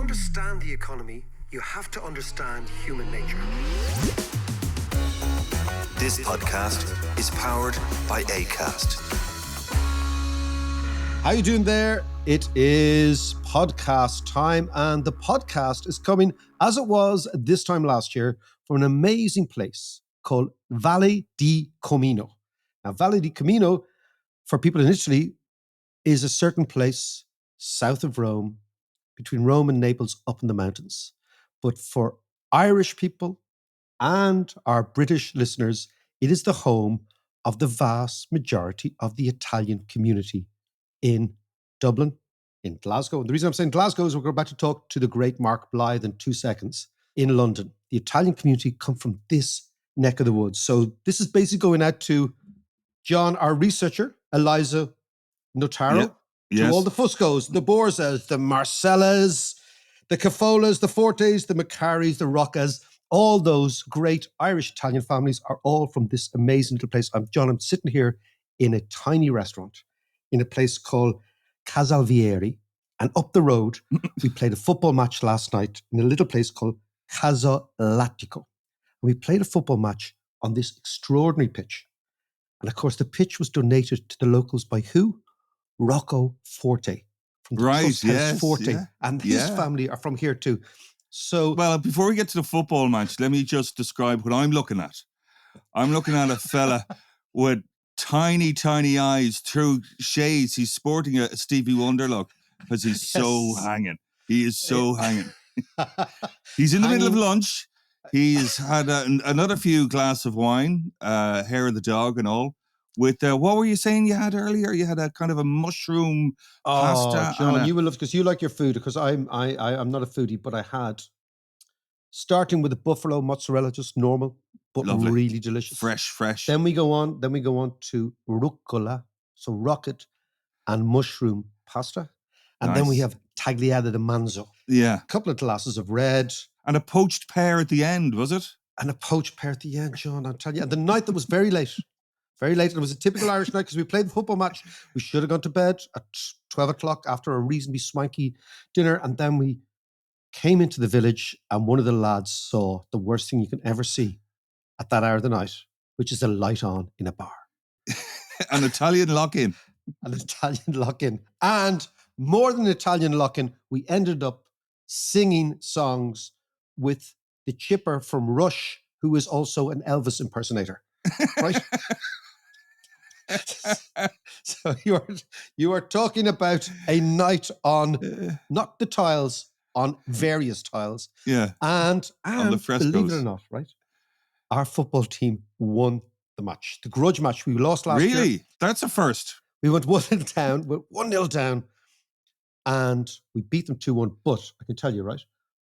To understand the economy, you have to understand human nature. This podcast is powered by Acast. How you doing there? It is podcast time, and the podcast is coming, as it was this time last year, from an amazing place called Valle di Comino. Now, Valle di Comino, for people in Italy, is a certain place south of Rome, between Rome and Naples, up in the mountains. But for Irish people and our British listeners, it is the home of the vast majority of the Italian community in Dublin, in Glasgow. And the reason I'm saying Glasgow is we're about to talk to the great Mark Blyth in 2 seconds. In London, the Italian community come from this neck of the woods. So this is basically going out to John, our researcher, Eliza Notaro, to all the Fuscos, the Borzas, the Marcellas, the Cafolas, the Fortes, the Maccaris, the Roccas. All those great Irish Italian families are all from this amazing little place. I'm sitting here in a tiny restaurant in a place called Casalvieri. And up the road, we played a football match last night in a little place called Casalatico. And we played a football match on this extraordinary pitch. And of course, the pitch was donated to the locals by who? Rocco Forte from the Trust House Forte. Yeah, and his family are from here too. So, well, before we get to the football match, let me just describe what I'm looking at. I'm looking at a fella with tiny, tiny eyes through shades. He's sporting a Stevie Wonder look because he's so hanging. He is so hanging. He's in the middle of lunch. He's had another few glass of wine, hair of the dog and all. With what were you saying you had earlier? You had a kind of a mushroom pasta. John, you will love, because you like your food. Because I'm not a foodie, but I had, starting with the buffalo mozzarella, just normal, but lovely, really delicious, fresh. Then we go on to rucola, so rocket and mushroom pasta, and then we have tagliata di manzo. Yeah, a couple of glasses of red, and a poached pear at the end, was it? And a poached pear at the end, John. I'll tell you. And the night that was very late. Very late. It was a typical Irish night because we played the football match. We should have gone to bed at 12 o'clock after a reasonably swanky dinner. And then we came into the village and one of the lads saw the worst thing you can ever see at that hour of the night, which is a light on in a bar. An Italian lock-in. An Italian lock-in. And more than Italian lock-in, we ended up singing songs with the chipper from Rush, who is also an Elvis impersonator. Right? So you are talking about a night on not the tiles, on various tiles. Yeah. And on the frescoes. Believe it or not, right? Our football team won the match. The grudge match we lost last year. Really? That's a first. We went 1-0 down, went 1-0 down, and we beat them 2-1. But I can tell you, right?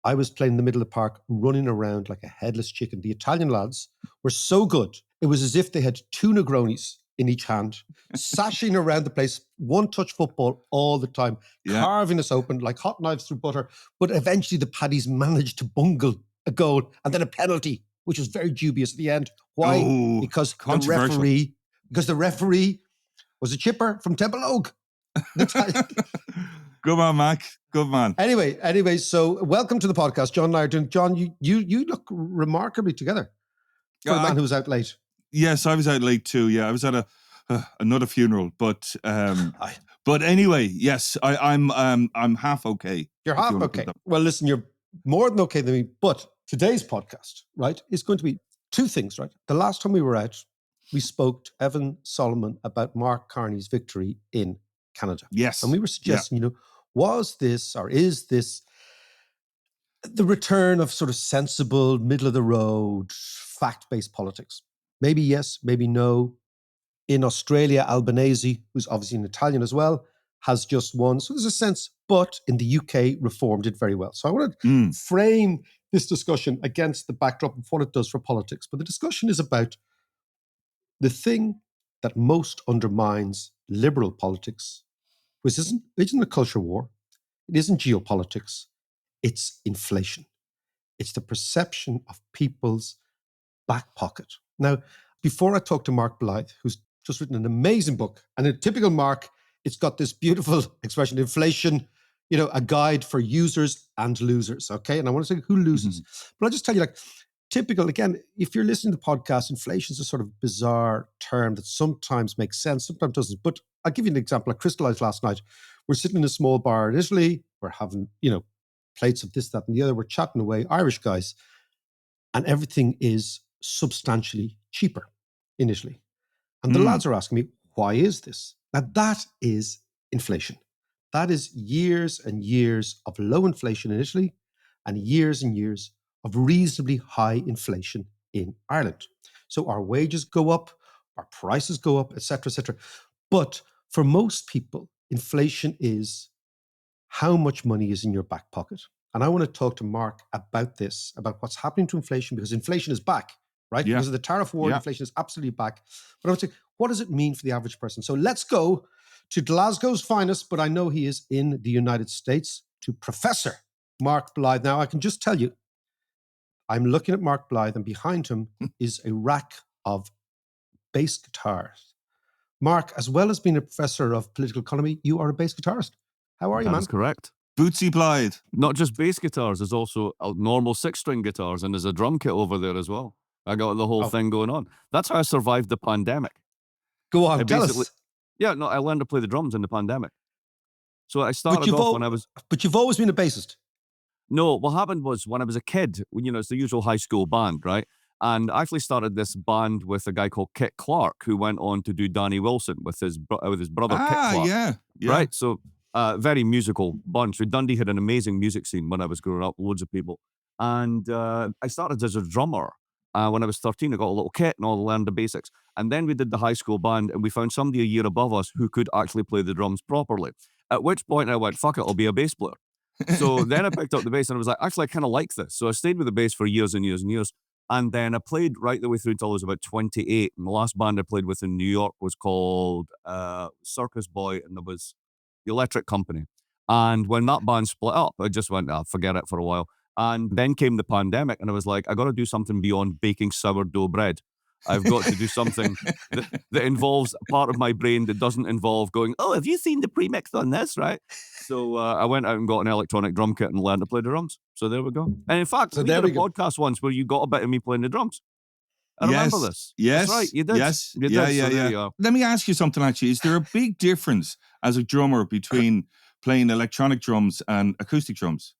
I was playing in the middle of the park, running around like a headless chicken. The Italian lads were so good. It was as if they had 2 Negronis in each hand, sashing around the place, one-touch football all the time, carving us open like hot knives through butter. But eventually the Paddies managed to bungle a goal and then a penalty, which was very dubious at the end. Why? Oh, because the referee was a chipper from Temple Oak. Good man, Mac. Good man. Anyway, so welcome to the podcast. John and I are doing. John, you look remarkably together for a man who was out late. Yes, I was out late too. Yeah, I was at another funeral, but anyway, yes, I'm half okay. You're half okay. Well, listen, you're more than okay than me. But today's podcast, right, is going to be 2 things, right? The last time we were out, we spoke to Evan Solomon about Mark Carney's victory in Canada. Yes, and we were suggesting, was this or is this the return of sort of sensible, middle of the road, fact-based politics? Maybe yes, maybe no. In Australia, Albanese, who's obviously an Italian as well, has just won. So there's a sense, but in the UK, Reform did very well. So I want to frame this discussion against the backdrop of what it does for politics. But the discussion is about the thing that most undermines liberal politics, which isn't a culture war. It isn't geopolitics. It's inflation. It's the perception of people's back pocket. Now, before I talk to Mark Blyth, who's just written an amazing book, and in typical Mark, it's got this beautiful expression, inflation, a guide for users and losers. Okay. And I want to say who loses. But I'll just tell you, like, typical, again, if you're listening to the podcast, inflation is a sort of bizarre term that sometimes makes sense, sometimes doesn't. But I'll give you an example. I crystallized last night. We're sitting in a small bar in Italy. We're having, plates of this, that, and the other. We're chatting away, Irish guys. And everything is substantially cheaper in Italy. And the lads are asking me, why is this? Now, that is inflation. That is years and years of low inflation in Italy and years of reasonably high inflation in Ireland. So our wages go up, our prices go up, et cetera, et cetera. But for most people, inflation is how much money is in your back pocket. And I want to talk to Mark about this, about what's happening to inflation, because inflation is back, right? Yeah. Because of the tariff war, inflation is absolutely back. But I want to say, what does it mean for the average person? So let's go to Glasgow's finest, but I know he is in the United States, to Professor Mark Blyth. Now, I can just tell you, I'm looking at Mark Blyth, and behind him is a rack of bass guitars. Mark, as well as being a professor of political economy, you are a bass guitarist. How are you, man? That's correct. Bootsy Blythe. Not just bass guitars, there's also normal 6-string guitars, and there's a drum kit over there as well. I got the whole thing going on. That's how I survived the pandemic. Go on, tell us. Yeah, no, I learned to play the drums in the pandemic. So I started off when I was... But you've always been a bassist. No, what happened was when I was a kid, it's the usual high school band, right? And I actually started this band with a guy called Kit Clark, who went on to do Danny Wilson with his brother Kit Clark. Yeah. Right, so very musical bunch. Dundee had an amazing music scene when I was growing up, loads of people. And I started as a drummer. When I was 13, I got a little kit and all learned the basics. And then we did the high school band, and we found somebody a year above us who could actually play the drums properly. At which point I went, fuck it, I'll be a bass player. So then I picked up the bass and I was like, actually, I kind of like this. So I stayed with the bass for years and years and years. And then I played right the way through until I was about 28. And the last band I played with in New York was called Circus Boy, and there was the Electric Company. And when that band split up, I just went, forget it for a while. And then came the pandemic, and I was like, I got to do something beyond baking sourdough bread. I've got to do something that involves a part of my brain that doesn't involve going, oh, have you seen the premix on this, right? So I went out and got an electronic drum kit and learned to play the drums. So there we go. And in fact, we did a podcast once where you got a bit of me playing the drums. I remember this. Yes. That's right, you did. Yes. You did. Yeah. Let me ask you something, actually. Is there a big difference as a drummer between playing electronic drums and acoustic drums?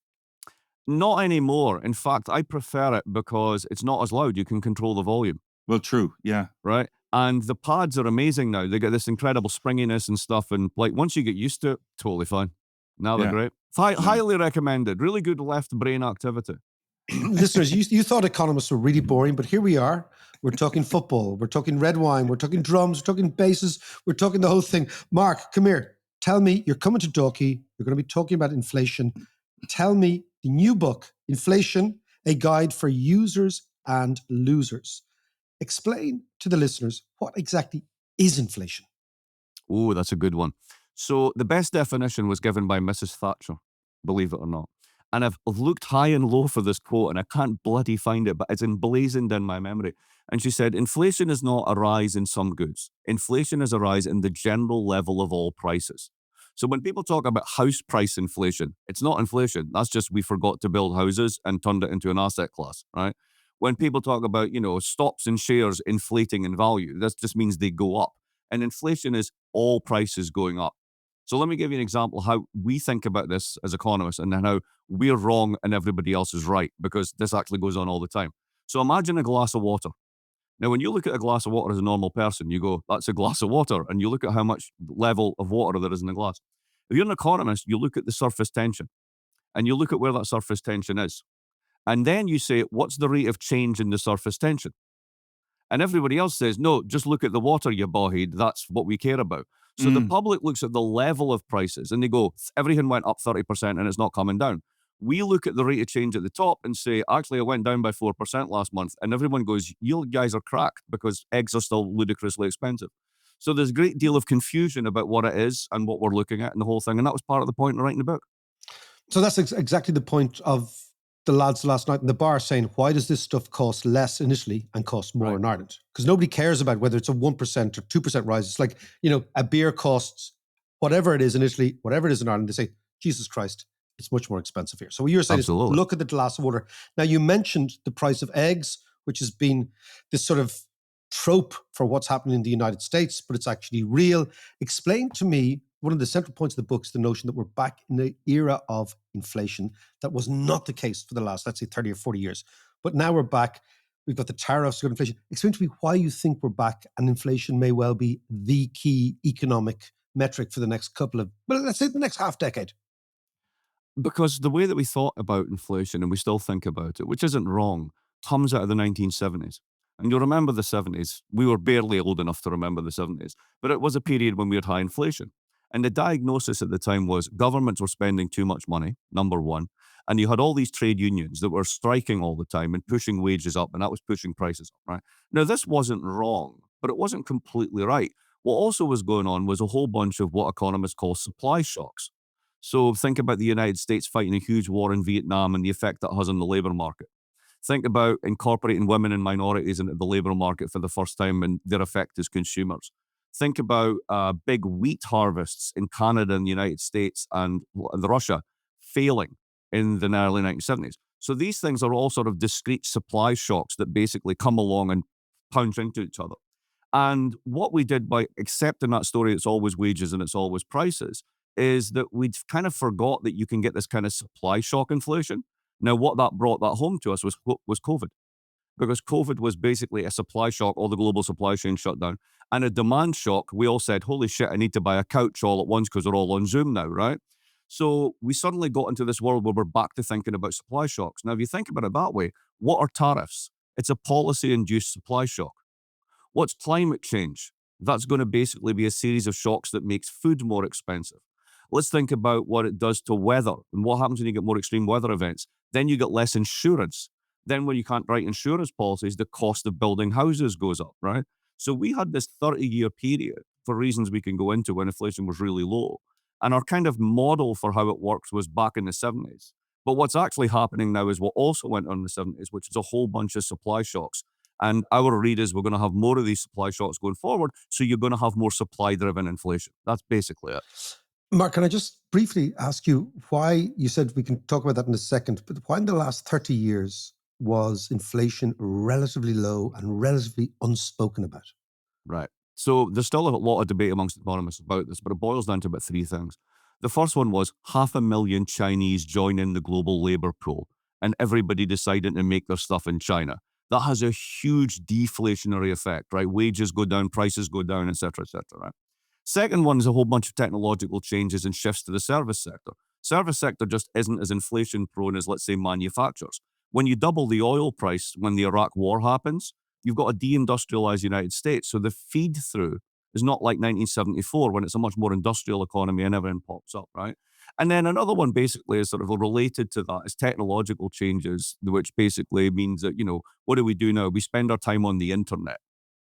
Not anymore. In fact, I prefer it because it's not as loud. You can control the volume. Well, true, yeah. Right? And the pads are amazing now. They get this incredible springiness and stuff. And like once you get used to it, totally fine. Now they're great. Highly recommended. Really good left brain activity. Listeners, you thought economists were really boring, but here we are. We're talking football. We're talking red wine. We're talking drums. We're talking basses. We're talking the whole thing. Mark, come here. Tell me, you're coming to Dalkey. You're going to be talking about inflation. Tell me the new book, Inflation, A Guide for Users and Losers. Explain to the listeners what exactly is inflation. Oh, that's a good one. So the best definition was given by Mrs. Thatcher, believe it or not. And I've looked high and low for this quote, and I can't bloody find it, but it's emblazoned in my memory. And she said, inflation is not a rise in some goods. Inflation is a rise in the general level of all prices. So when people talk about house price inflation, it's not inflation. That's just we forgot to build houses and turned it into an asset class, right? When people talk about, stocks and shares inflating in value, that just means they go up. And inflation is all prices going up. So let me give you an example how we think about this as economists and then how we're wrong and everybody else is right, because this actually goes on all the time. So imagine a glass of water. Now, when you look at a glass of water as a normal person, you go, that's a glass of water. And you look at how much level of water there is in the glass. If you're an economist, you look at the surface tension and you look at where that surface tension is. And then you say, what's the rate of change in the surface tension? And everybody else says, no, just look at the water, you bawhead. That's what we care about. So the public looks at the level of prices and they go, everything went up 30% and it's not coming down. We look at the rate of change at the top and say, actually, it went down by 4% last month. And everyone goes, you guys are cracked because eggs are still ludicrously expensive. So there's a great deal of confusion about what it is and what we're looking at and the whole thing. And that was part of the point of writing the book. So that's exactly the point of the lads last night in the bar saying, why does this stuff cost less in Italy and cost more in Ireland? Because nobody cares about whether it's a 1% or 2% rise. It's like, a beer costs whatever it is in Italy, whatever it is in Ireland. They say Jesus Christ, it's much more expensive here. So what you're saying Absolutely. is look at the glass of water. Now, you mentioned the price of eggs, which has been this sort of trope for what's happening in the United States, but it's actually real. Explain to me, one of the central points of the book is the notion that we're back in the era of inflation. That was not the case for the last, let's say, 30 or 40 years. But now we're back. We've got the tariffs, we've got inflation. Explain to me why you think we're back and inflation may well be the key economic metric for the next couple of, well, let's say the next half decade. Because the way that we thought about inflation, and we still think about it, which isn't wrong, comes out of the 1970s. And you'll remember the 70s. We were barely old enough to remember the 70s, but it was a period when we had high inflation. And the diagnosis at the time was governments were spending too much money, number one. And you had all these trade unions that were striking all the time and pushing wages up, and that was pushing prices up, right? Now, this wasn't wrong, but it wasn't completely right. What also was going on was a whole bunch of what economists call supply shocks. So think about the United States fighting a huge war in Vietnam and the effect that has on the labor market. Think about incorporating women and minorities into the labor market for the first time and their effect as consumers. Think about big wheat harvests in Canada and the United States and Russia failing in the early 1970s. So these things are all sort of discrete supply shocks that basically come along and punch into each other. And what we did by accepting that story, it's always wages and it's always prices, is that we'd kind of forgot that you can get this kind of supply shock inflation. Now, what that brought that home to us was COVID, because COVID was basically a supply shock. All the global supply chain shut down, and a demand shock. We all said, "Holy shit, I need to buy a couch all at once because they're all on Zoom now," right? So we suddenly got into this world where we're back to thinking about supply shocks. Now, if you think about it that way, what are tariffs? It's a policy-induced supply shock. What's climate change? That's going to basically be a series of shocks that makes food more expensive. Let's think about what it does to weather and what happens when you get more extreme weather events. Then you get less insurance. Then when you can't write insurance policies, the cost of building houses goes up, right? So we had this 30-year period, for reasons we can go into, when inflation was really low. And our kind of model for how it works was back in the 70s. But what's actually happening now is what also went on in the 70s, which is a whole bunch of supply shocks. And our readers, we're going to have more of these supply shocks going forward. So you're going to have more supply-driven inflation. That's basically it. Mark, can I just briefly ask you why, you said we can talk about that in a second, but why in the last 30 years was inflation relatively low and relatively unspoken about? Right. So there's still a lot of debate amongst economists about this, but it boils down to about three things. The first one was 500,000 Chinese join in the global labor pool and everybody deciding to make their stuff in China. That has a huge deflationary effect, right? Wages go down, prices go down, et cetera, right? Second one is a whole bunch of technological changes and shifts to the service sector. Service sector just isn't as inflation prone as, let's say, manufacturers. When you double the oil price when the Iraq war happens, you've got a deindustrialized United States. So the feed through is not like 1974 when it's a much more industrial economy and everything pops up, right? And then another one basically is sort of related to that is technological changes, which basically means that, what do we do now? We spend our time on the internet,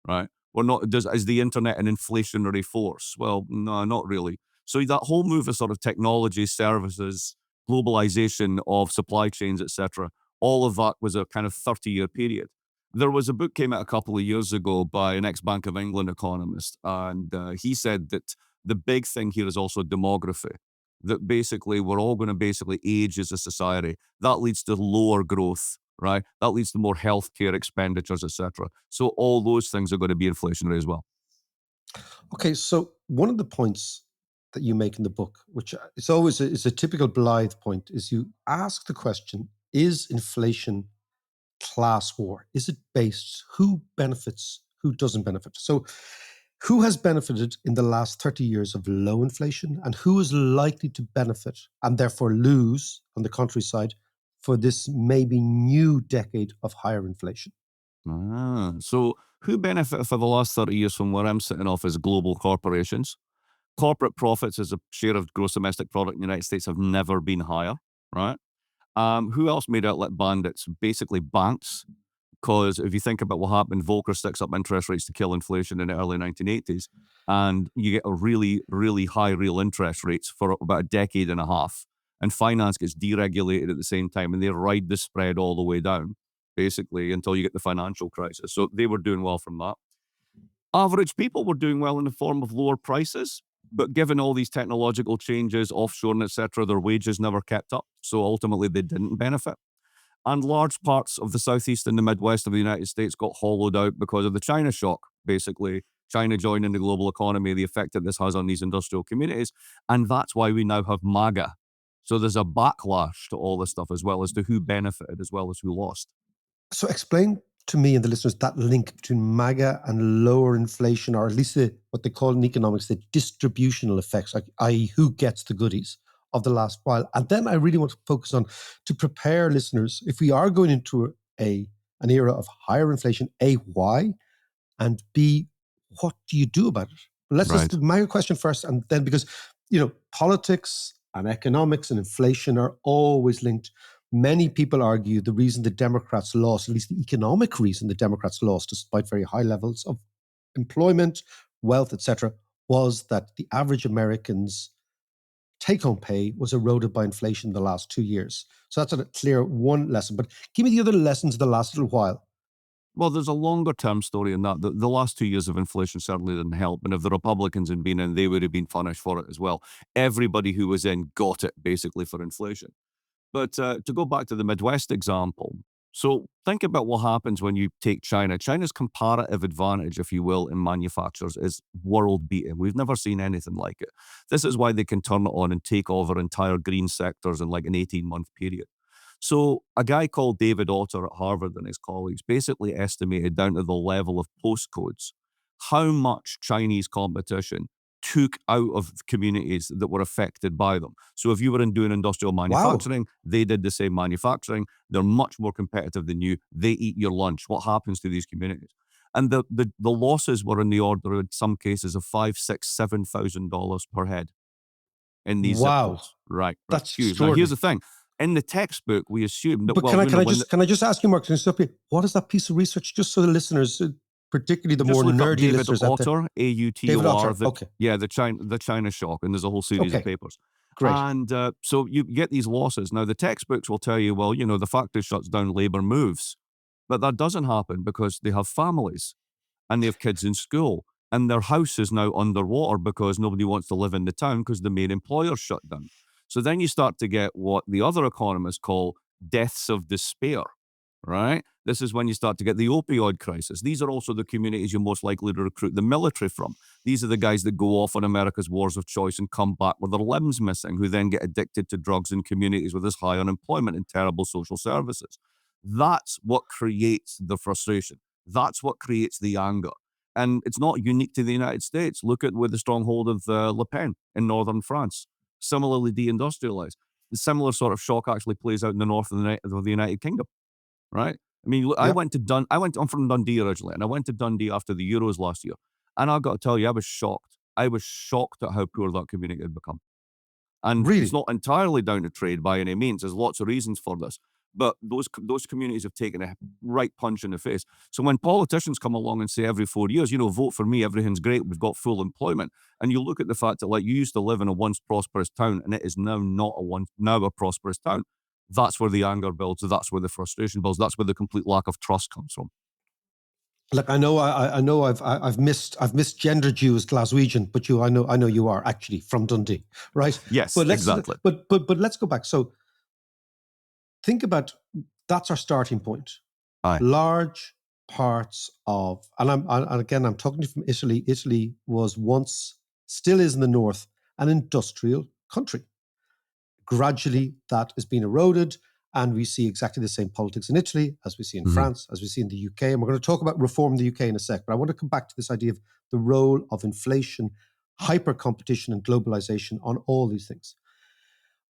right? We're not, is the internet an inflationary force? Well, no, not really. So that whole move of sort of technology, services, globalization of supply chains, etc., all of that was a kind of 30-year period. There was a book came out a couple of years ago by an ex-Bank of England economist, and he said that the big thing here is also demography, that basically we're all going to basically age as a society. That leads to lower growth, right? That leads to more healthcare expenditures, etc. So all those things are going to be inflationary as well. Okay, so one of the points that you make in the book, which it's always it's a typical Blyth point, is you ask the question, is inflation class war? Is it based? Who benefits? Who doesn't benefit? So who has benefited in the last 30 years of low inflation and who is likely to benefit and therefore lose on the countryside for this maybe new decade of higher inflation? So who benefited for the last 30 years from where I'm sitting off is global corporations. Corporate profits as a share of gross domestic product in the United States have never been higher, right? Who else made out like bandits? Basically banks, because if you think about what happened, Volcker sticks up interest rates to kill inflation in the early 1980s, and you get a really, really high real interest rates for about a decade and a half, and finance gets deregulated at the same time, and they ride the spread all the way down, basically, until you get the financial crisis. So they were doing well from that. Average people were doing well in the form of lower prices. But given all these technological changes, offshoring, etc., their wages never kept up. So ultimately, they didn't benefit. And large parts of the Southeast and the Midwest of the United States got hollowed out because of the China shock, basically. China joining the global economy, the effect that this has on these industrial communities. And that's why we now have MAGA. So there's a backlash to all this stuff, as well as to who benefited, as well as who lost. So explain to me and the listeners that link between MAGA and lower inflation, or at least what they call in economics, the distributional effects, like i.e. who gets the goodies of the last while. And then I really want to focus on, to prepare listeners, if we are going into an era of higher inflation, A, why? And B, what do you do about it? Let's Right. just do my question first, and then, because politics and economics and inflation are always linked. Many people argue the reason the Democrats lost, at least the economic reason the Democrats lost, despite very high levels of employment, wealth, etc., was that the average American's take-home pay was eroded by inflation in the last 2 years. So that's a clear one lesson. But give me the other lessons of the last little while. Well, there's a longer term story in that. The last 2 years of inflation certainly didn't help. And if the Republicans had been in, they would have been punished for it as well. Everybody who was in got it basically for inflation. But to go back to the Midwest example, so think about what happens when you take China. China's comparative advantage, if you will, in manufacturers is world beating. We've never seen anything like it. This is why they can turn it on and take over entire green sectors in like an 18-month period. So a guy called David Otter at Harvard and his colleagues basically estimated down to the level of postcodes how much Chinese competition took out of communities that were affected by them. So if you were doing industrial manufacturing, they did the same manufacturing. They're much more competitive than you. They eat your lunch. What happens to these communities? And the losses were in the order, in some cases, of $5,000, $6,000, $7,000 per head in these zip Wow. codes. Right. That's huge. Now, here's extraordinary. the thing. In the textbook, we assume that, But well, can I just ask you, Mark, can I stop you? What is that piece of research, just so the listeners, particularly the just more look up nerdy David listeners out there? Otter, David A-U-T-O-R. Otter, okay. Yeah, the China shock, and there's a whole series of Okay. papers. Great. And so you get these losses. Now, the textbooks will tell you, well, the factory shuts down, labor moves. But that doesn't happen because they have families and they have kids in school. And their house is now underwater because nobody wants to live in the town because the main employer shut down. So then you start to get what the other economists call deaths of despair, right? This is when you start to get the opioid crisis. These are also the communities you're most likely to recruit the military from. These are the guys that go off on America's wars of choice and come back with their limbs missing, who then get addicted to drugs in communities with this high unemployment and terrible social services. That's what creates the frustration. That's what creates the anger. And it's not unique to the United States. Look at with the stronghold of Le Pen in northern France, similarly deindustrialized. The similar sort of shock actually plays out in the north of the United Kingdom, right? I mean, Yeah. I'm from Dundee originally, and I went to Dundee after the Euros last year. And I've got to tell you, I was shocked. I was shocked at how poor that community had become. And Really? it's not entirely down to trade by any means. There's lots of reasons for this. But those communities have taken a right punch in the face. So when politicians come along and say every 4 years, vote for me, everything's great, we've got full employment, and you look at the fact that, like, you used to live in a once prosperous town and it is now now a prosperous town, that's where the anger builds, that's where the frustration builds, that's where the complete lack of trust comes from. Look, I know I've misgendered you as Glaswegian, but I know you are actually from Dundee, right? Yes, But exactly. But let's go back. So think about, that's our starting point. Aye. Large parts of, and again, I'm talking from Italy. Italy was once, still is in the north, an industrial country. Gradually, that has been eroded, and we see exactly the same politics in Italy as we see in France, as we see in the UK. And we're going to talk about reform in the UK in a sec, but I want to come back to this idea of the role of inflation, hyper competition, and globalization on all these things.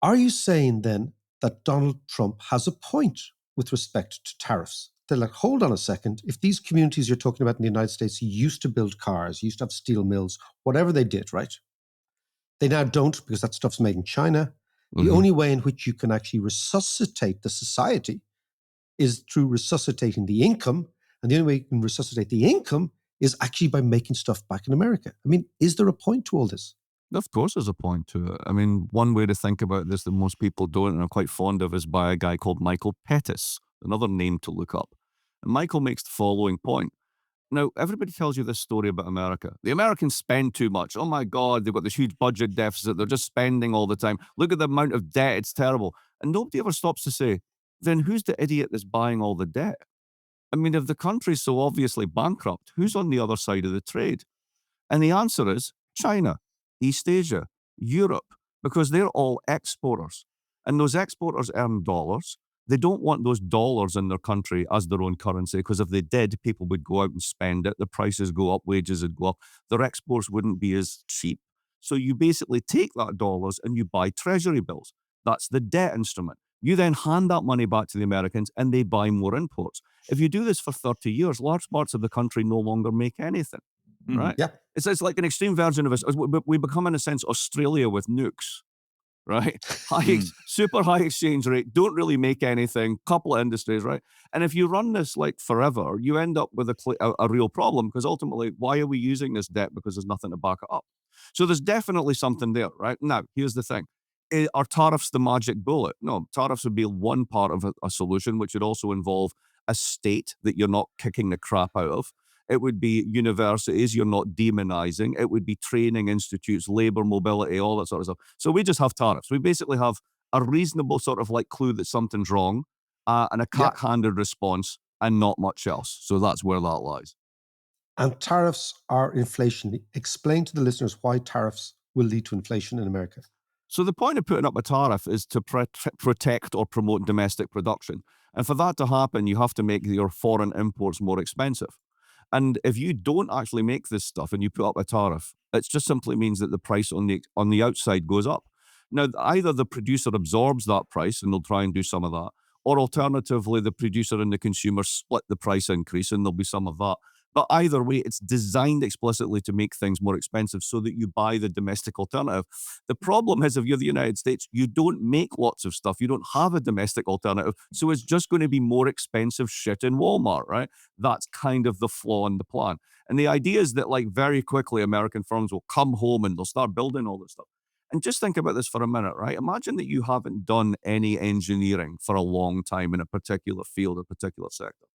Are you saying then that Donald Trump has a point with respect to tariffs? They're like, hold on a second. If these communities you're talking about in the United States used to build cars, used to have steel mills, whatever they did, right? They now don't, because that stuff's made in China. The only way in which you can actually resuscitate the society is through resuscitating the income. And the only way you can resuscitate the income is actually by making stuff back in America. I mean, is there a point to all this? Of course there's a point to it. I mean, one way to think about this that most people don't and are quite fond of is by a guy called Michael Pettis, another name to look up. And Michael makes the following point. Now, everybody tells you this story about America. The Americans spend too much. Oh my God, they've got this huge budget deficit. They're just spending all the time. Look at the amount of debt. It's terrible. And nobody ever stops to say, then who's the idiot that's buying all the debt? I mean, if the country's so obviously bankrupt, who's on the other side of the trade? And the answer is China, East Asia, Europe, because they're all exporters. And those exporters earn dollars. They don't want those dollars in their country as their own currency, because if they did, people would go out and spend it. The prices go up, wages would go up. Their exports wouldn't be as cheap. So you basically take that dollars and you buy treasury bills. That's the debt instrument. You then hand that money back to the Americans and they buy more imports. If you do this for 30 years, large parts of the country no longer make anything, right? Yeah. It's like an extreme version of us. We become, in a sense, Australia with nukes, right? Super high exchange rate, don't really make anything, couple of industries, right? And if you run this like forever, you end up with a real problem, because ultimately, why are we using this debt? Because there's nothing to back it up. So there's definitely something there, right? Now, here's the thing. Are tariffs the magic bullet? No, tariffs would be one part of a solution, which would also involve a state that you're not kicking the crap out of. It would be universities you're not demonizing. It would be training institutes, labor mobility, all that sort of stuff. So we just have tariffs. We basically have a reasonable sort of like clue that something's wrong, and a cat-handed response, and not much else. So that's where that lies. And tariffs are inflation. Explain to the listeners why tariffs will lead to inflation in America. So the point of putting up a tariff is to protect or promote domestic production. And for that to happen, you have to make your foreign imports more expensive. And if you don't actually make this stuff and you put up a tariff, it just simply means that the price on the outside goes up. Now, either the producer absorbs that price and they'll try and do some of that, or alternatively, the producer and the consumer split the price increase and there'll be some of that. But either way, it's designed explicitly to make things more expensive so that you buy the domestic alternative. The problem is, if you're the United States, you don't make lots of stuff. You don't have a domestic alternative. So it's just going to be more expensive shit in Walmart, right? That's kind of the flaw in the plan. And the idea is that, like, very quickly, American firms will come home and they'll start building all this stuff. And just think about this for a minute, right? Imagine that you haven't done any engineering for a long time in a particular field, a particular sector,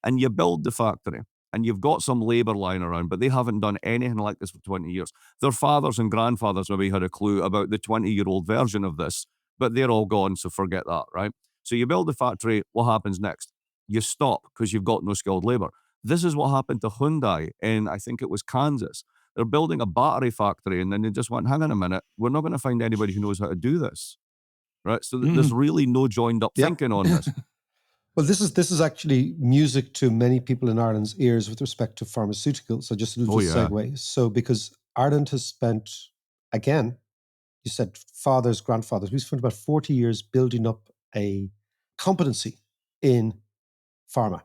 and you build the factory. And you've got some labor lying around, but they haven't done anything like this for 20 years. Their fathers and grandfathers maybe had a clue about the 20-year-old version of this, but they're all gone, so forget that, right? So you build the factory, what happens next? You stop because you've got no skilled labor. This is what happened to Hyundai in, I think it was Kansas. They're building a battery factory, and then they just went, hang on a minute, we're not going to find anybody who knows how to do this, right? So there's really no joined-up thinking on this. Well, this is actually music to many people in Ireland's ears with respect to pharmaceuticals. So just a little segue. So because Ireland has spent, again, you said fathers, grandfathers, we've spent about 40 years building up a competency in pharma.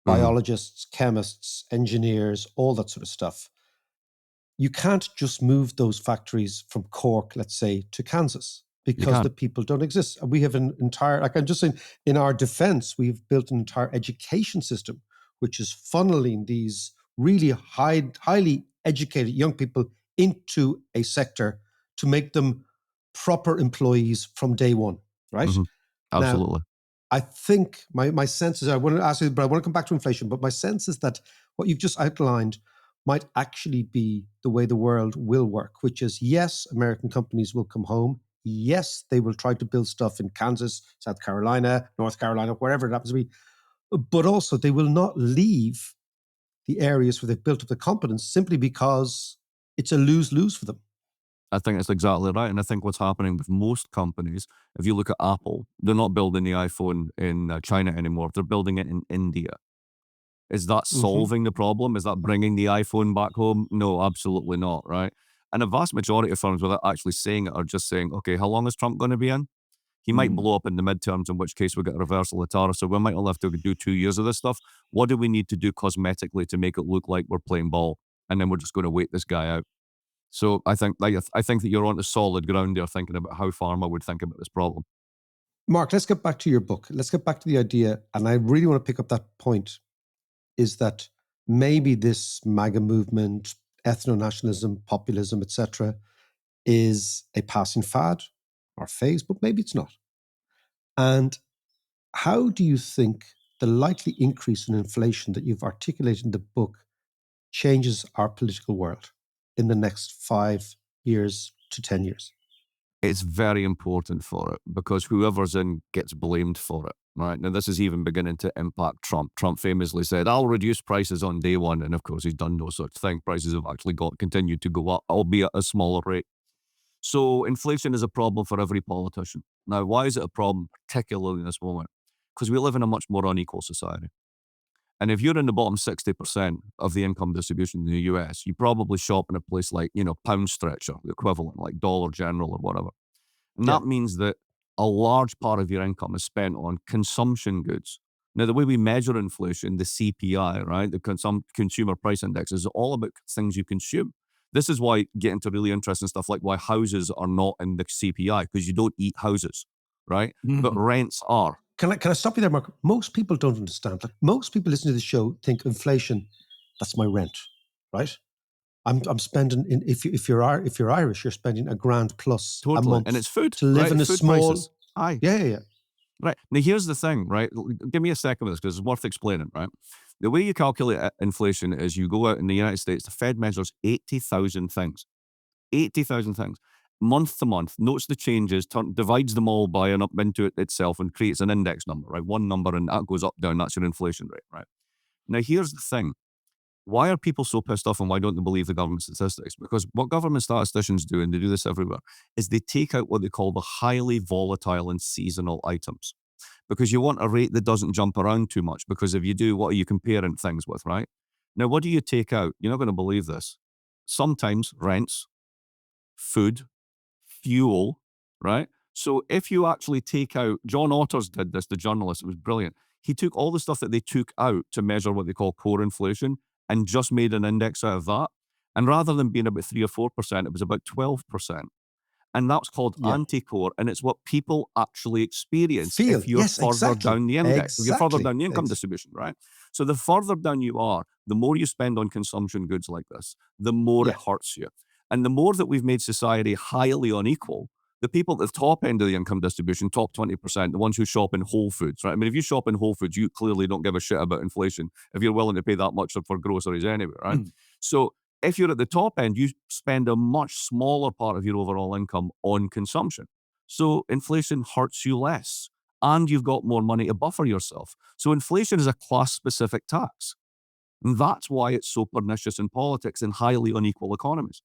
Biologists, chemists, engineers, all that sort of stuff. You can't just move those factories from Cork, let's say, to Kansas, because the people don't exist. And we have an entire, like I'm just saying, in our defense, we've built an entire education system, which is funneling these really highly educated young people into a sector to make them proper employees from day one, right? Absolutely. Now, I think my sense is, I want to ask you, but I want to come back to inflation, but my sense is that what you've just outlined might actually be the way the world will work, which is, yes, American companies will come home. Yes, they will try to build stuff in Kansas, South Carolina, North Carolina, wherever it happens to be. But also they will not leave the areas where they've built up the competence simply because it's a lose-lose for them. I think that's exactly right. And I think what's happening with most companies, if you look at Apple, they're not building the iPhone in China anymore. They're building it in India. Is that solving the problem? Is that bringing the iPhone back home? No, absolutely not, right? And a vast majority of firms, without actually saying it, are just saying, okay, how long is Trump going to be in? He might blow up in the midterms, in which case we get a reversal of tariffs. So we might only have to do 2 years of this stuff. What do we need to do cosmetically to make it look like we're playing ball? And then we're just going to wait this guy out. So I think that you're on the solid ground there, thinking about how pharma would think about this problem. Mark, let's get back to your book. Let's get back to the idea, and I really want to pick up that point, is that maybe this MAGA movement, ethno-nationalism, populism, etc., is a passing fad or phase, but maybe it's not. And how do you think the likely increase in inflation that you've articulated in the book changes our political world in the next 5 years to 10 years? It's very important for it because whoever's in gets blamed for it, right? Now, this is even beginning to impact Trump. Trump famously said, I'll reduce prices on day one. And of course, he's done no such thing. Prices have actually continued to go up, albeit at a smaller rate. So inflation is a problem for every politician. Now, why is it a problem, particularly in this moment? Because we live in a much more unequal society. And if you're in the bottom 60% of the income distribution in the US, you probably shop in a place like, Pound Stretcher, the equivalent, like Dollar General or whatever. And Yeah. that means that a large part of your income is spent on consumption goods. Now, the way we measure inflation, the CPI, right, the Consumer Price Index, is all about things you consume. This is why get into really interesting stuff like why houses are not in the CPI, because you don't eat houses, right? But rents are. Can I stop you there, Mark? Most people don't understand. Like, most people listening to the show think inflation, that's my rent, right? I'm spending if you're Irish, you're spending $1,000 plus a month, and it's food to live right? in a Food small. Prices. Aye. Yeah. Right. Now, here's the thing, right? Give me a second with this because it's worth explaining, right? The way you calculate inflation is you go out in the United States, the Fed measures 80,000 things. 80,000 things. Month to month, notes the changes, divides them all by and up into it itself and creates an index number, right? One number and that goes up, down. That's your inflation rate, right? Now, here's the thing. Why are people so pissed off and why don't they believe the government statistics? Because what government statisticians do, and they do this everywhere, is they take out what they call the highly volatile and seasonal items. Because you want a rate that doesn't jump around too much. Because if you do, what are you comparing things with, right? Now, what do you take out? You're not going to believe this. Sometimes rents, food, fuel, right? So if you actually take out, John Otters did this, the journalist, it was brilliant. He took all the stuff that they took out to measure what they call core inflation and just made an index out of that. And rather than being about 3 or 4%, it was about 12%. And that's called anti-core, and it's what people actually experience if you're further down the index, if you're further down the income distribution, right? So the further down you are, the more you spend on consumption goods like this, the more it hurts you. And the more that we've made society highly unequal, the people at the top end of the income distribution, top 20%, the ones who shop in Whole Foods, right? I mean, if you shop in Whole Foods, you clearly don't give a shit about inflation if you're willing to pay that much for groceries anyway, right? So if you're at the top end, you spend a much smaller part of your overall income on consumption. So inflation hurts you less, and you've got more money to buffer yourself. So inflation is a class-specific tax. And that's why it's so pernicious in politics in highly unequal economies.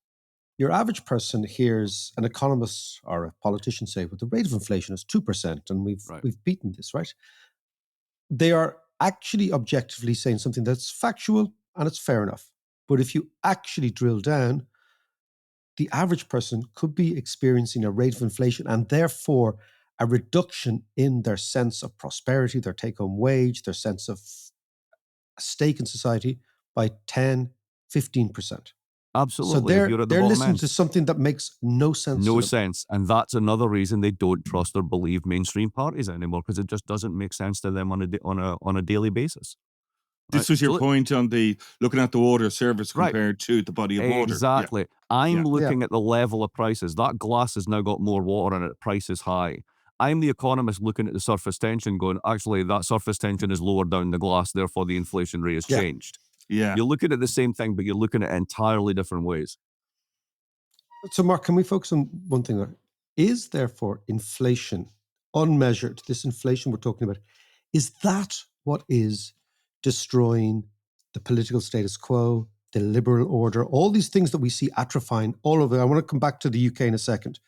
Your average person hears an economist or a politician say, well, the rate of inflation is 2%, and we've beaten this, right? They are actually objectively saying something that's factual and it's fair enough. But if you actually drill down, the average person could be experiencing a rate of inflation and therefore a reduction in their sense of prosperity, their take-home wage, their sense of a stake in society by 10, 15%. Absolutely. So they're listening to something that makes no sense. No sense. And that's another reason they don't trust or believe mainstream parties anymore, because it just doesn't make sense to them on a daily basis. This was your point on the looking at the water service compared to the body of water. Exactly. I'm looking at the level of prices. That glass has now got more water in it. Price is high. I'm the economist looking at the surface tension going, actually, that surface tension is lower down the glass, therefore the inflation rate has changed. Yeah. You're looking at the same thing, but you're looking at it entirely different ways. So, Mark, can we focus on one thing there? Is therefore inflation unmeasured, this inflation we're talking about, is that what is destroying the political status quo, the liberal order, all these things that we see atrophying all over? I want to come back to the UK in a second.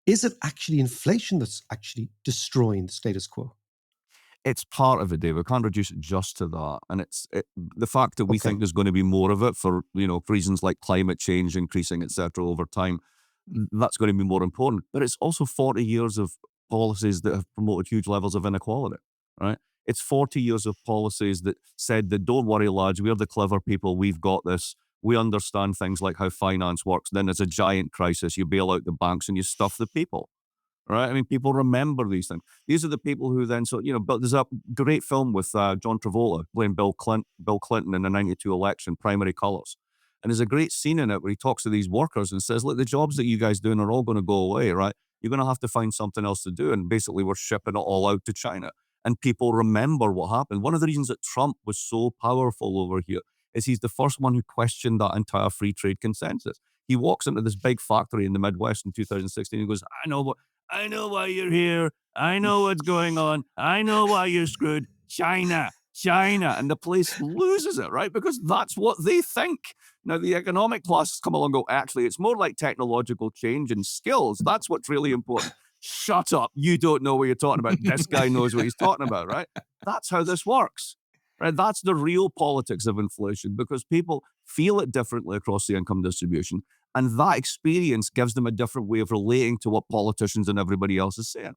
Is it actually inflation that's actually destroying the status quo? It's part of it, Dave. We can't reduce it just to that. And the fact that we think there's going to be more of it for reasons like climate change increasing, etc. over time, that's going to be more important. But it's also 40 years of policies that have promoted huge levels of inequality, right? It's 40 years of policies that said that don't worry, lads, we're the clever people, we've got this. We understand things like how finance works. Then there's a giant crisis, you bail out the banks and you stuff the people. Right? I mean, people remember these things. These are the people who then, but there's a great film with John Travolta playing Bill Clinton in the 92 election, Primary Colors. And there's a great scene in it where he talks to these workers and says, look, the jobs that you guys doing are all going to go away, right? You're going to have to find something else to do. And basically we're shipping it all out to China. And people remember what happened. One of the reasons that Trump was so powerful over here is he's the first one who questioned that entire free trade consensus. He walks into this big factory in the Midwest in 2016 and goes, I know why you're here. I know what's going on. I know why you're screwed. China. And the place loses it, right? Because that's what they think. Now, the economic classes come along and go, actually, it's more like technological change and skills. That's what's really important. Shut up. You don't know what you're talking about. This guy knows what he's talking about, right? That's how this works, right? That's the real politics of inflation, because people feel it differently across the income distribution. And that experience gives them a different way of relating to what politicians and everybody else is saying.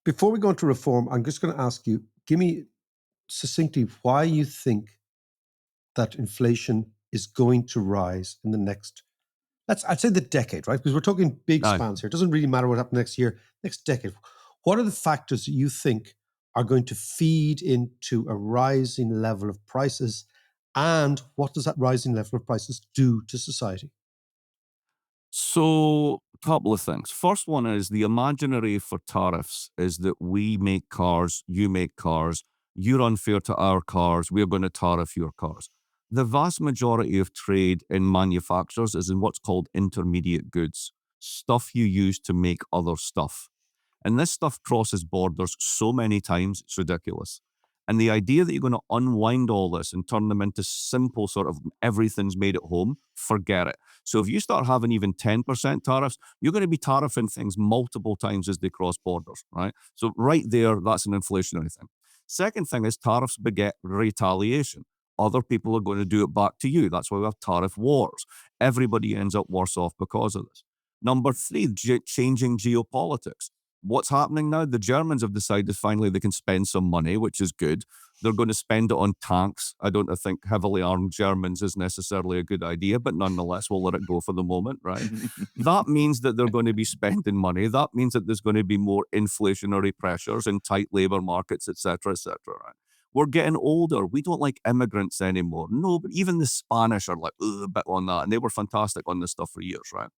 Before we go into reform, I'm just going to ask you, give me succinctly why you think that inflation is going to rise in the next, I'd say the decade, right? Because we're talking big spans here. It doesn't really matter what happens next year, next decade. What are the factors that you think are going to feed into a rising level of prices? And what does that rising level of prices do to society? So, a couple of things. First one is the imaginary for tariffs is that we make cars, you make cars, you're unfair to our cars, we're going to tariff your cars. The vast majority of trade in manufacturers is in what's called intermediate goods, stuff you use to make other stuff. And this stuff crosses borders so many times, it's ridiculous. And the idea that you're going to unwind all this and turn them into simple sort of everything's made at home, forget it. So if you start having even 10% tariffs, you're going to be tariffing things multiple times as they cross borders, right? So right there, that's an inflationary thing. Second thing is tariffs beget retaliation. Other people are going to do it back to you. That's why we have tariff wars. Everybody ends up worse off because of this. Number three, changing geopolitics. What's happening now? The Germans have decided finally they can spend some money, which is good. They're going to spend it on tanks. I don't think heavily armed Germans is necessarily a good idea, but nonetheless, we'll let it go for the moment, right? That means that they're going to be spending money. That means that there's going to be more inflationary pressures in tight labor markets, et cetera, right? We're getting older. We don't like immigrants anymore. No, but even the Spanish are like, a bit on that. And they were fantastic on this stuff for years, right?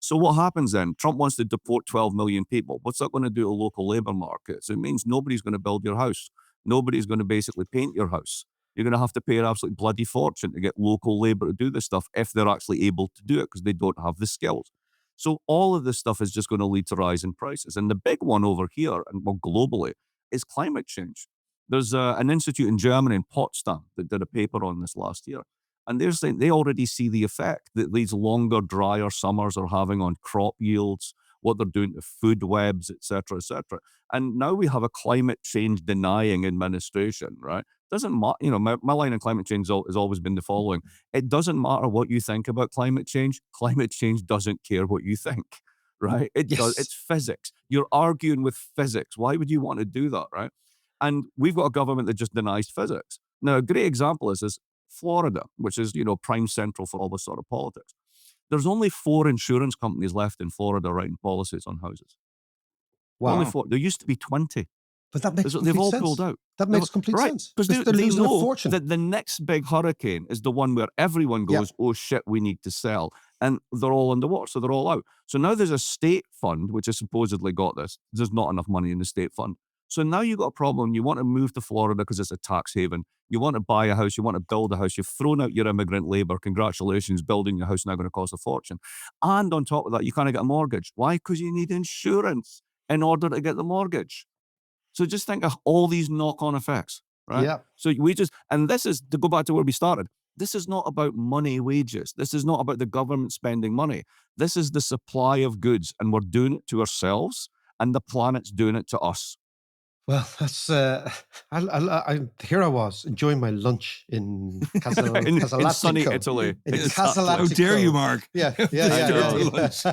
So what happens then? Trump wants to deport 12 million people. What's that going to do to local labor markets? It means nobody's going to build your house. Nobody's going to basically paint your house. You're going to have to pay an absolute bloody fortune to get local labor to do this stuff if they're actually able to do it because they don't have the skills. So all of this stuff is just going to lead to rise in prices. And the big one over here, and well, globally, is climate change. There's an institute in Germany, in Potsdam, that did a paper on this last year. And they're saying they already see the effect that these longer, drier summers are having on crop yields, what they're doing to food webs, et cetera, et cetera. And now we have a climate change denying administration, right? Doesn't matter, my line on climate change has always been the following. It doesn't matter what you think about climate change. Climate change doesn't care what you think, right? It does. It's physics. You're arguing with physics. Why would you want to do that, right? And we've got a government that just denies physics. Now, a great example is Florida, which is, prime central for all this sort of politics. There's only 4 insurance companies left in Florida writing policies on houses. Wow. Only 4. There used to be 20. But that makes They've all pulled out. That makes complete sense. Because they know that the next big hurricane is the one where everyone goes, oh shit, we need to sell. And they're all underwater, so they're all out. So now there's a state fund, which has supposedly got this. There's not enough money in the state fund. So now you've got a problem. You want to move to Florida because it's a tax haven. You want to buy a house. You want to build a house. You've thrown out your immigrant labor. Congratulations. Building your house now going to cost a fortune. And on top of that, you can't get a mortgage. Why? Because you need insurance in order to get the mortgage. So just think of all these knock-on effects, right? Yeah. So and this is, to go back to where we started, this is not about money wages. This is not about the government spending money. This is the supply of goods, and we're doing it to ourselves, and the planet's doing it to us. Well, that's here I was enjoying my lunch in in sunny Italy. How dare you, Mark? Yeah.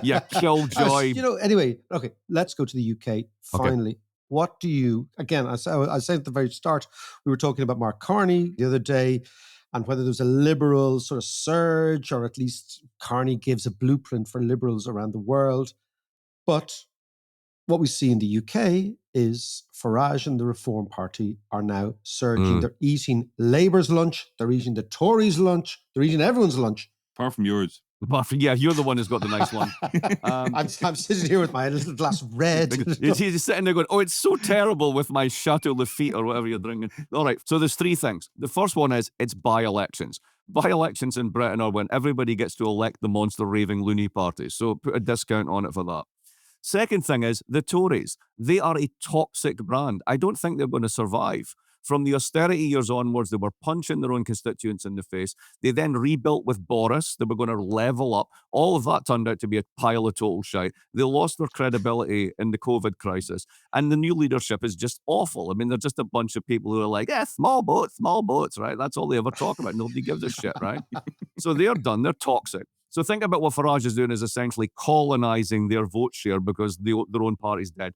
Yeah, killjoy. Anyway, okay, let's go to the UK. Finally, okay. What do you, again, I said at the very start, we were talking about Mark Carney the other day and whether there's a liberal sort of surge, or at least Carney gives a blueprint for liberals around the world. But what we see in the UK is Farage and the Reform Party are now surging. They're eating Labour's lunch. They're eating the Tories' lunch. They're eating everyone's lunch. Apart from yours. Yeah, you're the one who's got the nice one. I'm sitting here with my little glass of red. He's sitting there going, oh, it's so terrible with my Chateau Lafite or whatever you're drinking. All right, so there's three things. The first one is it's by-elections. By-elections in Britain are when everybody gets to elect the monster raving loony party. So put a discount on it for that. Second thing is the Tories. They are a toxic brand. I don't think they're going to survive. From the austerity years onwards, they were punching their own constituents in the face. They then rebuilt with Boris. They were going to level up. All of that turned out to be a pile of total shite. They lost their credibility in the COVID crisis. And the new leadership is just awful. I mean, they're just a bunch of people who are like, small boats, right? That's all they ever talk about. Nobody gives a shit, right? So they're done. They're toxic. So think about what Farage is doing is essentially colonizing their vote share because their own party's dead.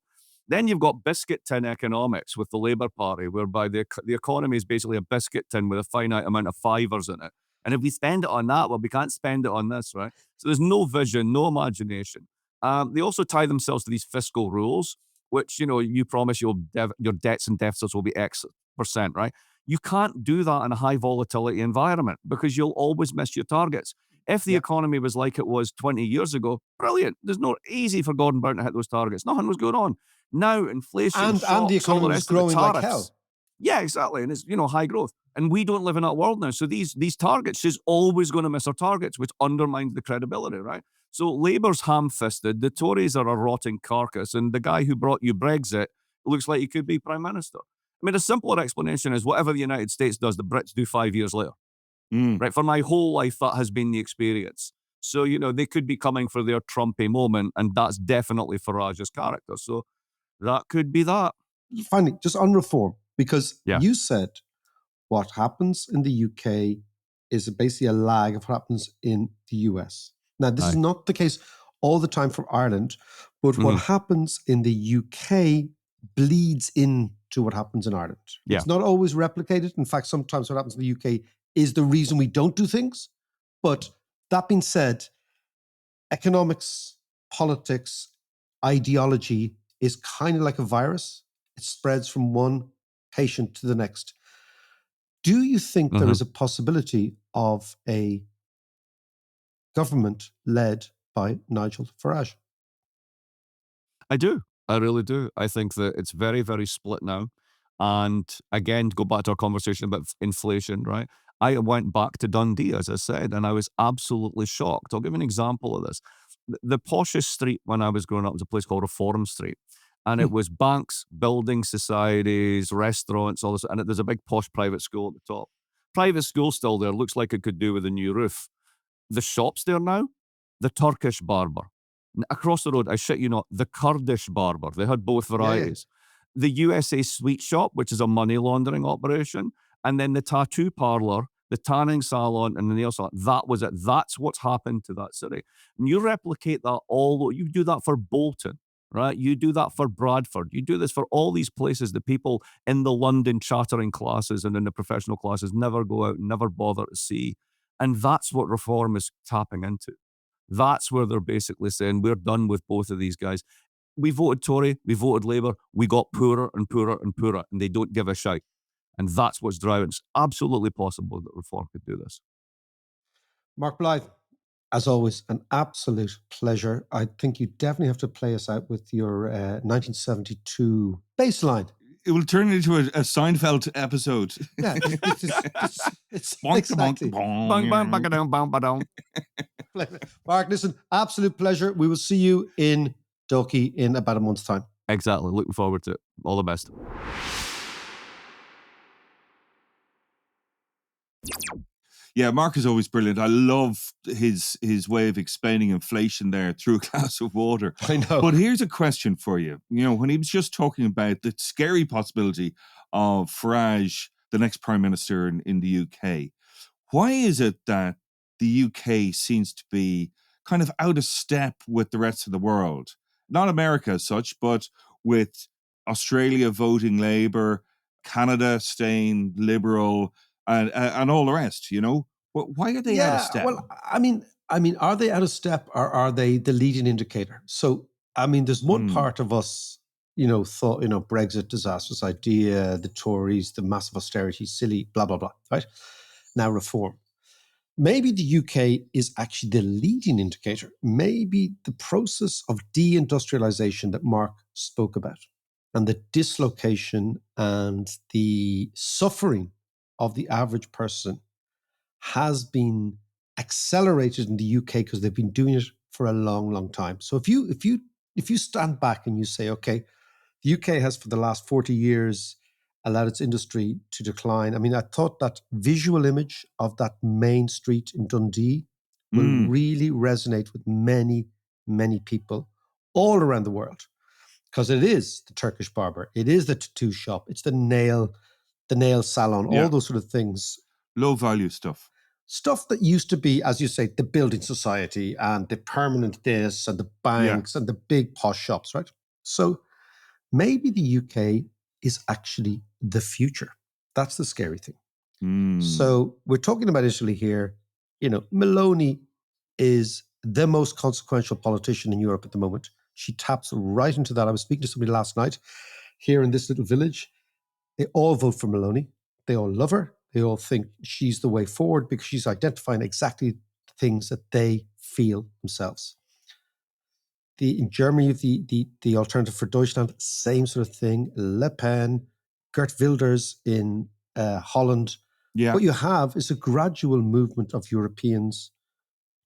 Then you've got biscuit tin economics with the Labour Party, whereby the economy is basically a biscuit tin with a finite amount of fivers in it. And if we spend it on that, well, we can't spend it on this, right? So there's no vision, no imagination. They also tie themselves to these fiscal rules, which, you promise your debts and deficits will be X%, right? You can't do that in a high volatility environment because you'll always miss your targets. If the economy was like it was 20 years ago, brilliant. There's no easy for Gordon Brown to hit those targets. Nothing was going on. Now, inflation, and the economy is growing like hell. Yeah, exactly. And it's, high growth. And we don't live in that world now. So these targets, she's always going to miss her targets, which undermines the credibility, right? So Labour's ham-fisted, the Tories are a rotting carcass, and the guy who brought you Brexit looks like he could be Prime Minister. I mean, a simpler explanation is whatever the United States does, the Brits do 5 years later. Right? For my whole life, that has been the experience. So, they could be coming for their Trumpy moment, and that's definitely Farage's character. So that could be that. Finally, just on reform, because you said what happens in the UK is basically a lag of what happens in the US. Now, this is not the case all the time for Ireland, but what happens in the UK bleeds into what happens in Ireland. Yeah. It's not always replicated. In fact, sometimes what happens in the UK is the reason we don't do things. But that being said, economics, politics, ideology is kind of like a virus. It spreads from one patient to the next. Do you think there is a possibility of a government led by Nigel Farage? I do. I really do. I think that it's very, very split now. And again, to go back to our conversation about inflation, right? I went back to Dundee, as I said, and I was absolutely shocked. I'll give you an example of this. The poshest street when I was growing up was a place called Reform Street. And it was banks, building societies, restaurants, all this. And there's a big posh private school at the top. Private school still there. Looks like it could do with a new roof. The shops there now, the Turkish barber. Across the road, I shit you not, the Kurdish barber. They had both varieties. Yeah. The USA sweet shop, which is a money laundering operation. And then the tattoo parlor, the tanning salon, and the nail salon. That was it. That's what's happened to that city. And you replicate that you do that for Bolton, right? You do that for Bradford. You do this for all these places that people in the London chattering classes and in the professional classes never go out, never bother to see. And that's what reform is tapping into. That's where they're basically saying, we're done with both of these guys. We voted Tory, we voted Labour, we got poorer and poorer and poorer, and they don't give a shite. And that's what's driving. It's absolutely possible that reform could do this. Mark Blyth, as always, an absolute pleasure. I think you definitely have to play us out with your 1972 baseline. It will turn into a Seinfeld episode. Yeah, it's exactly. Mark, listen, absolute pleasure. We will see you in Dalkey in about a month's time. Exactly. Looking forward to it. All the best. Yeah, Mark is always brilliant. I love his way of explaining inflation there through a glass of water. I know. But here's a question for you. When he was just talking about the scary possibility of Farage, the next Prime Minister in the UK, why is it that the UK seems to be kind of out of step with the rest of the world? Not America as such, but with Australia voting Labour, Canada staying Liberal, and all the rest, Why are they out of step? Well, I mean, are they out of step or are they the leading indicator? So, there's one part of us, thought, Brexit, disastrous idea, the Tories, the massive austerity, silly, blah, blah, blah, right? Now reform. maybe the UK is actually the leading indicator. Maybe the process of deindustrialization that Mark spoke about and the dislocation and the suffering of the average person has been accelerated in the UK because they've been doing it for a long, long time. So if you stand back and you say, okay, the UK has for the last 40 years allowed its industry to decline. I mean, I thought that visual image of that main street in Dundee will really resonate with many, many people all around the world, because it is the Turkish barber, it is the tattoo shop, it's the nail salon, all those sort of things. Low value stuff. Stuff that used to be, as you say, the building society and the permanent this and the banks and the big posh shops, right? So maybe the UK is actually the future. That's the scary thing. So we're talking about Italy here. You know, Meloni is the most consequential politician in Europe at the moment. She taps right into that. I was speaking to somebody last night here in this little village. They all vote for Meloni. They all love her. They all think she's the way forward because she's identifying exactly the things that they feel themselves. In Germany, the Alternative for Deutschland, same sort of thing. Le Pen, Geert Wilders in Holland. Yeah. What you have is a gradual movement of Europeans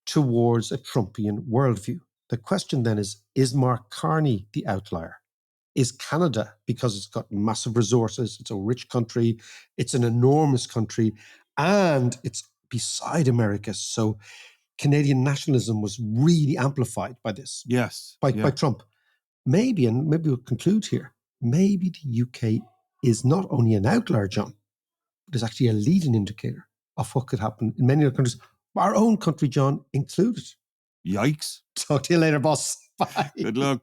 towards a Trumpian worldview. The question then is Mark Carney the outlier? Is Canada, because it's got massive resources, it's a rich country, it's an enormous country, and it's beside America. So Canadian nationalism was really amplified by this. Yes. By Trump. Maybe we'll conclude here, maybe the UK is not only an outlier, John, but is actually a leading indicator of what could happen in many other countries, our own country, John, included. Yikes. Talk to you later, boss. Bye. Good luck.